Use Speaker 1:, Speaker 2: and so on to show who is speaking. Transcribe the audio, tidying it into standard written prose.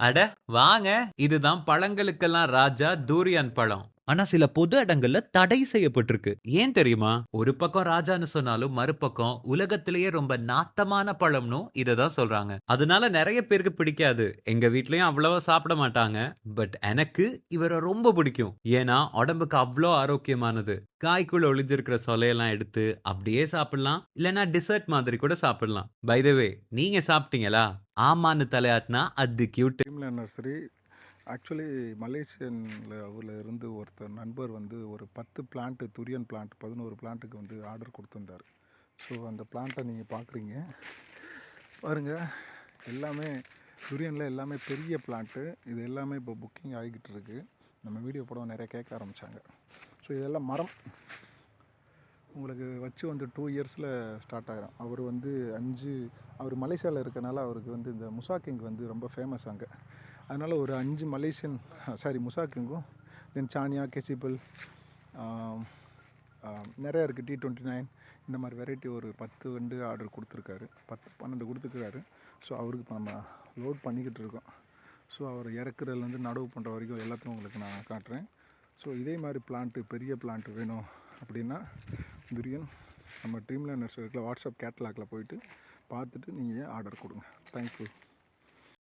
Speaker 1: அட வாங்க, இதுதான் பழங்களுக்கெல்லாம் ராஜா டூரியான் பழம். ஆனா சில பொது இடங்கள்ல தடை செய்யப்பட்டிருக்கு. ஏன் தெரியுமா? ஒரு பக்கம் ராஜான்னு சொன்னாலும் மறுபக்கம் உலகத்திலேயே ரொம்ப நாத்தமான பழம்னும் இத தான் சொல்றாங்க. அதனால நெறைய பேருக்கு பிடிக்காது. எங்க வீட்லயும் அவ்வளவா சாப்பிட மாட்டாங்க. பட் எனக்கு இவர ரொம்ப பிடிக்கும். ஏன்னா உடம்புக்கு அவ்ளோ ஆரோக்கியமானது. காய்க்குள்ள ஒளிஞ்சிருக்கிற சொலையெல்லாம் எடுத்து அப்படியே சாப்பிடலாம். இல்லனா டெசர்ட் மாதிரி கூட சாப்பிடலாம். பை த வே நீங்க சாப்பிட்டீங்களா? ஆமான்னு தலையாட்டினா அது கியூட்.
Speaker 2: ட்ரீம்ல நர்சரி ஆக்சுவலி மலேசியன்ல ஊரில் இருந்து ஒருத்தர் நண்பர் வந்து ஒரு 10 பிளான்ட்டு துரியன் பிளான்ட் 11 பிளான்ட்டுக்கு வந்து ஆர்டர் கொடுத்துருந்தார். ஸோ அந்த பிளான்ட்டை நீங்கள் பார்க்குறீங்க பாருங்கள். எல்லாமே துரியனில் எல்லாமே பெரிய பிளான்ட்டு. இது எல்லாமே இப்போ புக்கிங் ஆகிக்கிட்டு இருக்குது. நம்ம வீடியோ படம் நிறைய கேட்க ஆரம்பித்தாங்க. ஸோ இதெல்லாம் மரம் உங்களுக்கு வச்சு வந்து 2 இயர்ஸில் ஸ்டார்ட் ஆகிரும். அவர் வந்து அவர் மலேசியாவில் இருக்கனால அவருக்கு வந்து இந்த முசாக்கிங் வந்து ரொம்ப ஃபேமஸ் அங்கே. அதனால் ஒரு 5 மலேசியன் முசாக்கிங்கும் தென் சானியா கெசிபிள் நிறையா இருக்குது. T29 இந்த மாதிரி வெரைட்டி ஒரு 10 வந்து ஆர்டர் கொடுத்துருக்காரு. 10-12 கொடுத்துருக்காரு. ஸோ அவருக்கு இப்போ நம்ம லோட் பண்ணிக்கிட்டு இருக்கோம். ஸோ அவர் இறக்குறதுலேருந்து நடவு பண்ணுற வரைக்கும் எல்லாத்தையும் உங்களுக்கு நான் காட்டுறேன். ஸோ இதே மாதிரி பிளான்ட்டு பெரிய பிளான்ட்டு வேணும் அப்படின்னா துரியன் நம்ம ட்ரீம்லேண்ட் நர்சரியில் வாட்ஸ்அப் கேட்டலாகில் போயிட்டு பார்த்துட்டு நீங்கள் ஆர்டர் கொடுங்க. தேங்க்யூ.